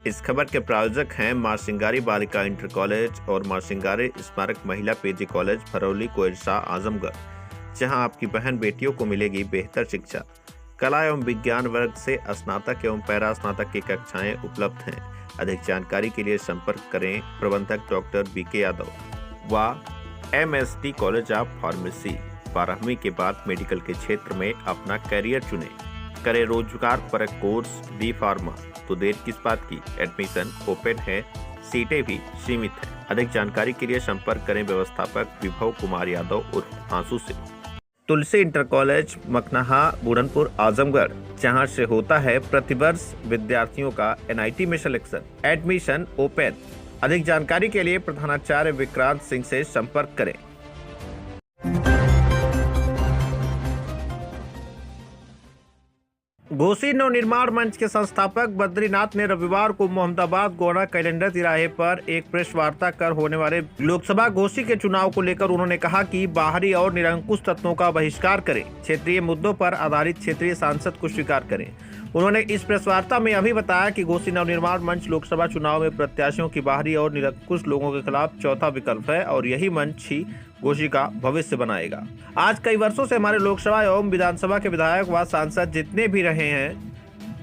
इस खबर के प्रायोजक हैं मां सिंगारी बालिका इंटर कॉलेज और मां सिंगारी स्मारक महिला पीजी कॉलेज भरौली कोइरसा आजमगढ़, जहां आपकी बहन बेटियों को मिलेगी बेहतर शिक्षा। कला एवं विज्ञान वर्ग से स्नातक एवं पैरा स्नातक की कक्षाएं उपलब्ध हैं। अधिक जानकारी के लिए संपर्क करें प्रबंधक डॉक्टर बीके यादव व MSD कॉलेज ऑफ फार्मेसी। 12वीं के बाद मेडिकल के क्षेत्र में अपना करियर चुने, करें रोजगार परक कोर्स बी फार्मा, तो देर किस बात की। एडमिशन ओपन है, सीटें भी सीमित हैं। अधिक जानकारी के लिए संपर्क करें व्यवस्थापक विभव कुमार यादव उर्फ आंसू से। तुलसी इंटर कॉलेज मखनाहा बुरनपुर आजमगढ़, जहां से होता है प्रतिवर्ष विद्यार्थियों का NIT में सिलेक्शन। Admission open. अधिक जानकारी के लिए प्रधानाचार्य विक्रांत सिंह से संपर्क करें। घोसी नवनिर्माण मंच के संस्थापक बद्रीनाथ ने रविवार को मोहम्मदाबाद गोना कैलेंडर तिराहे पर एक प्रेस वार्ता कर होने वाले लोकसभा घोसी के चुनाव को लेकर उन्होंने कहा कि बाहरी और निरंकुश तत्वों का बहिष्कार करें, क्षेत्रीय मुद्दों पर आधारित क्षेत्रीय सांसद को स्वीकार करें। उन्होंने इस प्रेस वार्ता में अभी बताया कि घोसी नवनिर्माण मंच लोकसभा चुनाव में प्रत्याशियों की बाहरी और निरंकुश लोगों के खिलाफ चौथा विकल्प है और यही मंच ही घोसी का भविष्य बनाएगा। आज कई वर्षों से हमारे लोकसभा एवं विधानसभा के विधायक व सांसद जितने भी रहे हैं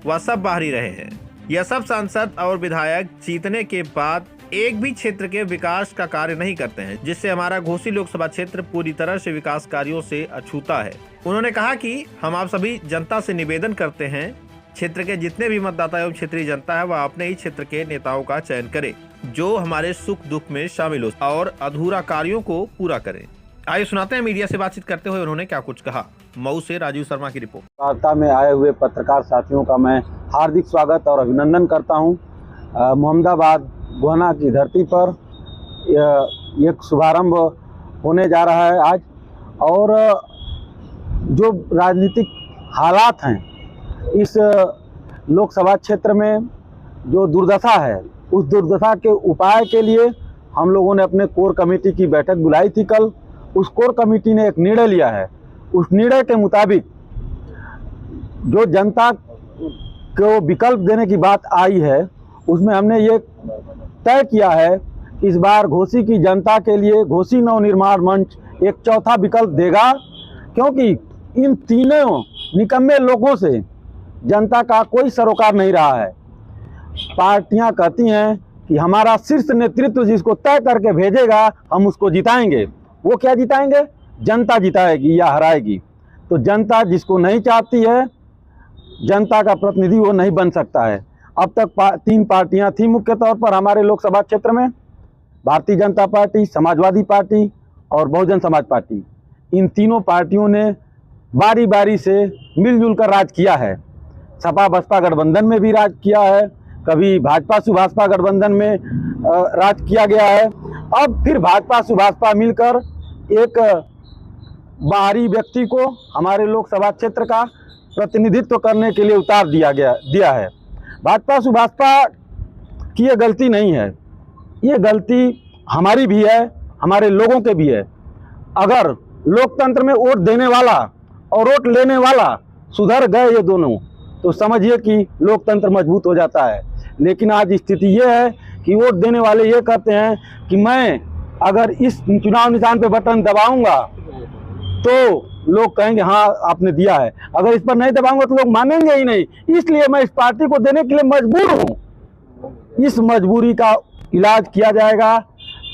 वह सब बाहरी रहे हैं। यह सब सांसद और विधायक जीतने के बाद एक भी क्षेत्र के विकास का कार्य नहीं करते हैं, जिससे हमारा घोसी लोकसभा क्षेत्र पूरी तरह से विकास कार्यों से अछूता है। उन्होंने कहा कि हम आप सभी जनता से निवेदन करते हैं, क्षेत्र के जितने भी मतदाता एवं क्षेत्रीय जनता है वह अपने ही क्षेत्र के नेताओं का चयन करे जो हमारे सुख दुख में शामिल हो और अधूरा कार्यों को पूरा करें। आइए सुनाते हैं मीडिया से बातचीत करते हुए उन्होंने क्या कुछ कहा। मऊ से राजीव शर्मा की रिपोर्ट। वार्ता में आए हुए पत्रकार साथियों का मैं हार्दिक स्वागत और अभिनंदन करता हूं। मोहम्मदाबाद गोहना की धरती पर एक शुभारंभ होने जा रहा है आज, और जो राजनीतिक हालात हैं इस लोकसभा क्षेत्र में, जो दुर्दशा है, उस दुर्दशा के उपाय के लिए हम लोगों ने अपने कोर कमेटी की बैठक बुलाई थी कल। उस कोर कमेटी ने एक निर्णय लिया है। उस निर्णय के मुताबिक जो जनता को विकल्प देने की बात आई है उसमें हमने ये तय किया है कि इस बार घोसी की जनता के लिए घोसी नवनिर्माण मंच एक चौथा विकल्प देगा, क्योंकि इन तीनों निकम्मे लोगों से जनता का कोई सरोकार नहीं रहा है। पार्टियां कहती हैं कि हमारा शीर्ष नेतृत्व जिसको तय करके भेजेगा हम उसको जिताएंगे। वो क्या जिताएंगे? जनता जिताएगी या हराएगी। तो जनता जिसको नहीं चाहती है, जनता का प्रतिनिधि वो नहीं बन सकता है। अब तक 3 पार्टियां थी मुख्य तौर पर हमारे लोकसभा क्षेत्र में, भारतीय जनता पार्टी, समाजवादी पार्टी और बहुजन समाज पार्टी। इन तीनों पार्टियों ने बारी बारी से मिलजुल कर राज किया है। सपा बसपा गठबंधन में भी राज किया है, कभी भाजपा सुभाषपा गठबंधन में राज किया गया है। अब फिर भाजपा सुभाषपा मिलकर एक बाहरी व्यक्ति को हमारे लोकसभा क्षेत्र का प्रतिनिधित्व करने के लिए उतार दिया है। भाजपा सुभाषपा की ये गलती नहीं है, ये गलती हमारी भी है, हमारे लोगों के भी है। अगर लोकतंत्र में वोट देने वाला और वोट लेने वाला सुधर गए ये दोनों, तो समझिए कि लोकतंत्र मजबूत हो जाता है। लेकिन आज स्थिति ये है कि वोट देने वाले ये कहते हैं कि मैं अगर इस चुनाव निशान पे बटन दबाऊंगा तो लोग कहेंगे हाँ आपने दिया है, अगर इस पर नहीं दबाऊंगा तो लोग मानेंगे ही नहीं, इसलिए मैं इस पार्टी को देने के लिए मजबूर हूँ। इस मजबूरी का इलाज किया जाएगा।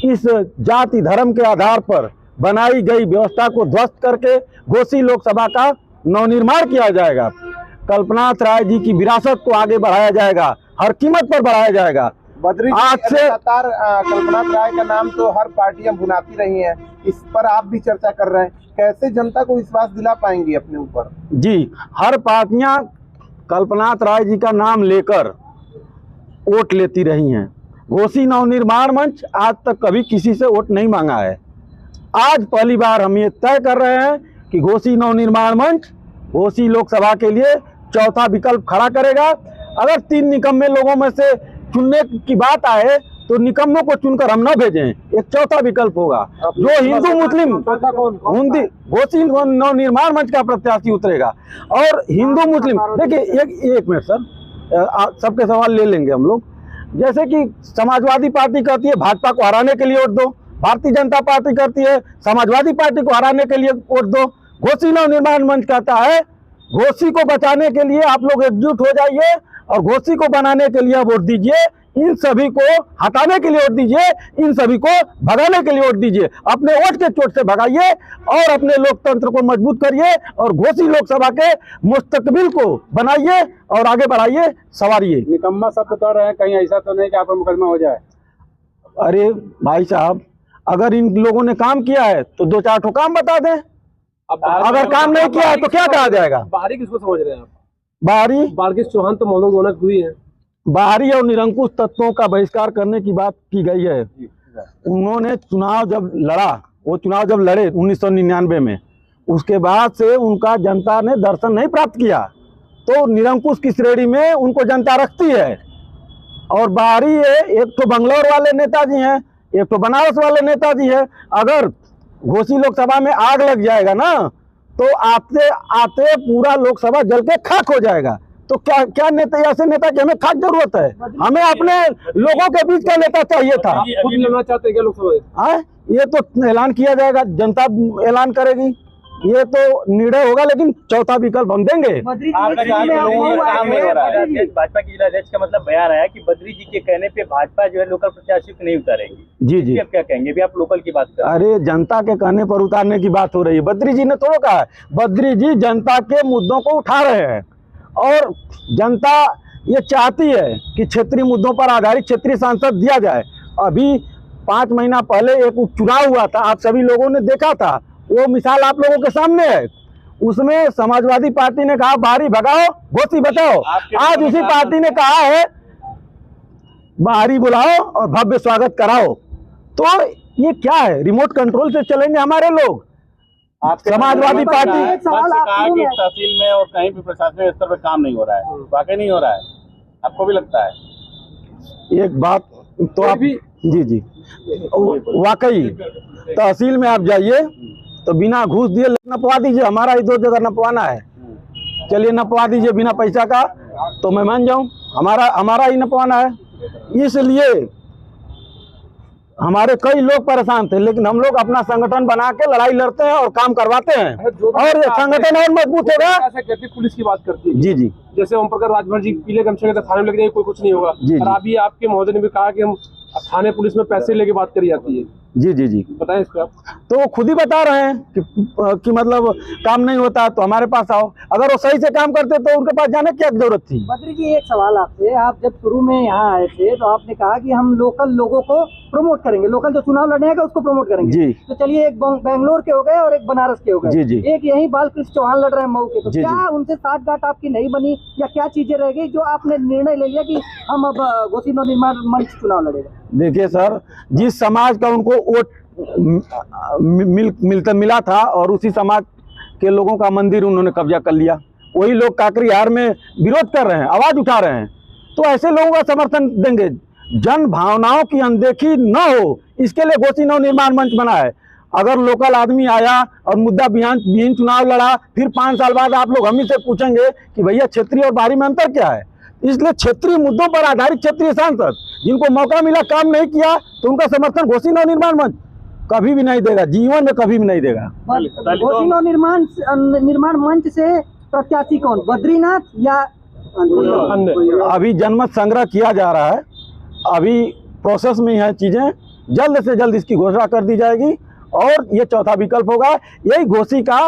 इस जाति धर्म के आधार पर बनाई गई व्यवस्था को ध्वस्त करके घोसी लोकसभा का नवनिर्माण किया जाएगा। कल्पनाथ राय जी की विरासत को आगे बढ़ाया जाएगा, हर कीमत पर बढ़ाया जाएगा। आज से लगातार कल्पनाथ राय का नाम तो हर पार्टियां बुनाती रही हैं, इस पर आप भी चर्चा कर रहे हैं, कैसे जनता को विश्वास दिला पाएंगी अपने ऊपर? जी, हर पार्टियां कल्पनाथ राय जी का नाम लेकर वोट लेती रही हैं। घोसी नवनिर्माण मंच आज तक कभी किसी से वोट नहीं मांगा है। आज पहली बार हम ये तय कर रहे हैं कि घोसी नवनिर्माण मंच घोसी लोकसभा के लिए चौथा विकल्प खड़ा करेगा। अगर 3 निकम्मे लोगों में से चुनने की बात आए तो निकम्मों को चुनकर हम न भेजें, एक चौथा विकल्प होगा जो हिंदू मुस्लिम घोसी नवनिर्माण मंच का प्रत्याशी उतरेगा। और हिंदू मुस्लिम, देखिए एक मिनट सर, सबके सवाल ले लेंगे हम लोग। जैसे कि समाजवादी पार्टी कहती है भाजपा को हराने के लिए वोट दो, भारतीय जनता पार्टी कहती है समाजवादी पार्टी को हराने के लिए वोट दो, घोसी नवनिर्माण मंच कहता है घोसी को बचाने के लिए आप लोग एकजुट हो जाइए और घोसी को बनाने के लिए वोट दीजिए, इन सभी को हटाने के लिए वोट दीजिए, इन सभी को भगाने के लिए वोट दीजिए, अपने वोट के चोट से भगाइए और अपने लोकतंत्र को मजबूत करिए और घोसी लोकसभा के मुस्तकबिल को बनाइए और आगे बढ़ाइए, संवारिए। निकम्मा सब बता रहे हैं, कहीं ऐसा तो नहीं कि आप पर मुकदमा हो जाए? अरे भाई साहब, अगर इन लोगों ने काम किया है तो 2-4 ठो काम बता दें, अगर काम नहीं किया है तो क्या कहा जाएगा? बाहरी किसको समझ रहे हैं आप? बाहरी बालकृष चौहान तो मौजूद होना हुई है। बाहरी और निरंकुश तत्वों का बहिष्कार करने की बात की गई है। उन्होंने चुनाव जब लड़ा, वो चुनाव जब लड़े 1999 में, उसके बाद से उनका जनता ने दर्शन नहीं प्राप्त किया, तो निरंकुश की श्रेणी में उनको जनता रखती है। और बाहरी है, एक तो बंगलौर वाले नेताजी हैं, एक तो बनारस वाले नेताजी है। अगर घोसी लोकसभा में आग लग जाएगा ना तो आते आते पूरा लोकसभा जल के खाक हो जाएगा। तो क्या नेता, ऐसे नेता की हमें खास जरूरत है? हमें अपने लोगों के बीच का नेता चाहिए था। खुद लेना चाहते हैं क्या लोकसभा? हाँ, ये तो ऐलान किया जाएगा, जनता ऐलान करेगी, ये तो निर्णय होगा, लेकिन चौथा विकल्प हम देंगे। भाजपा की जिला अध्यक्ष का मतलब बयान आया कि बद्री जी के कहने पे भाजपा जो है लोकल प्रत्याशी को नहीं उतारेगी। जी जी, आप क्या कहेंगे? भी आप लोकल की बात कर रहे हैं। अरे जनता के कहने पर उतारने की बात हो रही है, बद्री जी ने थोड़ा कहा है। बद्री जी जनता के मुद्दों को उठा रहे हैं और जनता ये चाहती है कि क्षेत्रीय मुद्दों पर आधारित क्षेत्रीय सांसद दिया जाए। अभी 5 महीना पहले एक उपचुनाव हुआ था, आप सभी लोगों ने देखा था, वो मिसाल आप लोगों के सामने है। उसमें समाजवादी पार्टी ने कहा बाहरी भगाओ, घोसी बचाओ। आज उसी पार्टी ने कहा है बाहरी बुलाओ और भव्य स्वागत कराओ। तो ये क्या है? रिमोट कंट्रोल से चलेंगे हमारे लोग? समाजवादी पार्टी कहा कि तहसील में और कहीं भी प्रशासनिक स्तर पर काम नहीं हो रहा है, वाकई नहीं हो रहा है, आपको भी लगता है? एक बात तो आप जी जी, वाकई तहसील में आप जाइए तो बिना घूस दिए नपवा दीजिए। हमारा ही 2 जगह नपवाना है, चलिए नपवा दीजिए बिना पैसा का, तो मैं मान जाऊं, हमारा ही नपवाना है। इसलिए हमारे कई लोग परेशान थे, लेकिन हम लोग अपना संगठन बना के लड़ाई लड़ते हैं और काम करवाते हैं, और संगठन और मजबूत होगा। पुलिस की बात करती है जी जी, जैसे ओम प्रकाश राजभर जी पीले गमछे के थाने में लग जाएंगे, कोई कुछ नहीं होगा। जी, और अभी आपके महोदय ने भी कहा कि हम थाने पुलिस में पैसे लेके बात करी जाती है। जी जी जी, बताएं इसको आप। तो वो खुद ही बता रहे हैं कि मतलब काम नहीं होता तो हमारे पास आओ। अगर वो सही से काम करते तो उनके पास जाने की क्या जरूरत थी? बद्री जी, एक सवाल आपसे, आप जब शुरू में यहाँ आए थे तो आपने कहा कि हम लोकल लोगों को प्रमोट करेंगे, लोकल जो चुनाव लड़ने का उसको प्रमोट करेंगे। जी, तो चलिए, एक बेंगलोर के हो गए और एक बनारस के हो गए। जी जी, एक यही बालकृष्ण चौहान लड़ रहे हैं मऊ के, तो जी, क्या जी। उनसे साठगांठ आपकी नहीं बनी, या क्या चीजें रह गई जो आपने निर्णय ले लिया कि हम अब घोसी नवनिर्माण मंच चुनाव लड़ेगा? देखिए सर, जिस समाज का उनको वोट मिला था और उसी समाज के लोगों का मंदिर उन्होंने कब्जा कर लिया, वही लोग काकरीहार में विरोध कर रहे हैं, आवाज उठा रहे हैं। तो ऐसे लोगों का समर्थन देंगे? जन भावनाओं की अनदेखी न हो, इसके लिए घोसी नवनिर्माण मंच बना है। अगर लोकल आदमी आया और मुद्दा विहीन चुनाव लड़ा, फिर 5 साल बाद आप लोग हम ही से पूछेंगे कि भैया क्षेत्रीय और बाहरी में अंतर क्या है? इसलिए क्षेत्रीय मुद्दों पर आधारित क्षेत्रीय सांसद जिनको मौका मिला, काम नहीं किया, तो उनका समर्थन घोसी नवनिर्माण मंच कभी भी नहीं देगा, जीवन में कभी भी नहीं देगा। घोसी नवनिर्माण मंच से प्रत्याशी कौन, बद्रीनाथ या अभी जनमत संग्रह किया जा रहा है, अभी प्रोसेस में है चीजें, जल्द से जल्द इसकी घोषणा कर दी जाएगी और ये चौथा विकल्प होगा। यही घोसी का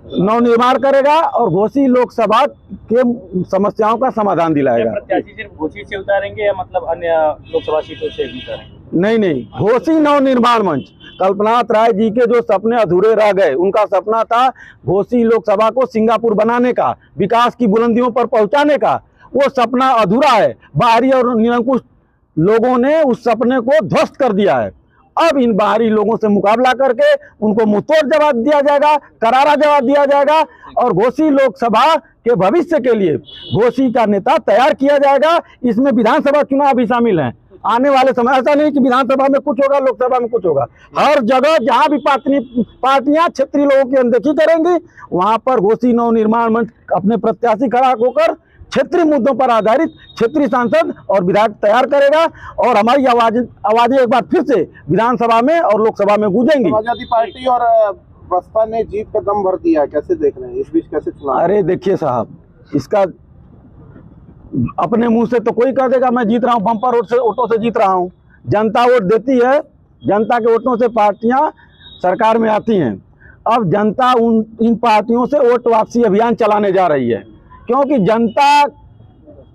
नवनिर्माण करेगा और घोसी लोकसभा के समस्याओं का समाधान दिलाएगा। प्रत्याशी सिर्फ घोसी से उतारेंगे या मतलब अन्य लोकसभा सीटों से भी उतारेंगे? नहीं, घोसी नवनिर्माण मंच, कल्पनाथ राय जी के जो सपने अधूरे रह गए, उनका सपना था घोसी लोकसभा को सिंगापुर बनाने का, विकास की बुलंदियों पर पहुंचाने का, वो सपना अधूरा है। बाहरी और निरंकुश लोगों ने उस सपने को ध्वस्त कर दिया है। अब इन बाहरी लोगों से मुकाबला करके उनको मुंहतोड़ जवाब दिया जाएगा, करारा जवाब दिया जाएगा और घोसी लोकसभा के भविष्य के लिए घोसी का नेता तैयार किया जाएगा। इसमें विधानसभा चुनाव भी शामिल हैं आने वाले समय। ऐसा नहीं कि विधानसभा में कुछ होगा, लोकसभा में कुछ होगा। हर जगह जहां भी पार्टियां क्षेत्रीय लोगों की अनदेखी करेंगी, वहां पर घोसी नवनिर्माण मंच अपने प्रत्याशी खड़ा होकर क्षेत्रीय मुद्दों पर आधारित क्षेत्रीय सांसद और विधायक तैयार करेगा और हमारी आवाजें एक बार फिर से विधानसभा में और लोकसभा में गूंजेंगी। समाजवादी पार्टी और बसपा ने जीत का दम भर दिया है, कैसे देख रहे हैं इस बीच कैसे चुनाव? अरे देखिए साहब, इसका अपने मुंह से तो कोई कह देगा मैं जीत रहा हूँ, बम्पर वोटों से जीत रहा हूँ। जनता वोट देती है, जनता के वोटों से पार्टियां सरकार में आती हैं। अब जनता इन पार्टियों से वोट वापसी अभियान चलाने जा रही है, क्योंकि जनता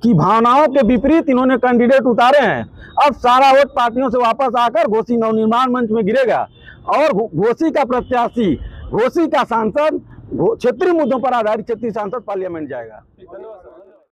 की भावनाओं के विपरीत इन्होंने कैंडिडेट उतारे हैं। अब सारा वोट पार्टियों से वापस आकर घोसी नवनिर्माण मंच में गिरेगा और घोसी का प्रत्याशी, घोसी का सांसद, क्षेत्रीय मुद्दों पर आधारित क्षेत्रीय सांसद पार्लियामेंट जाएगा।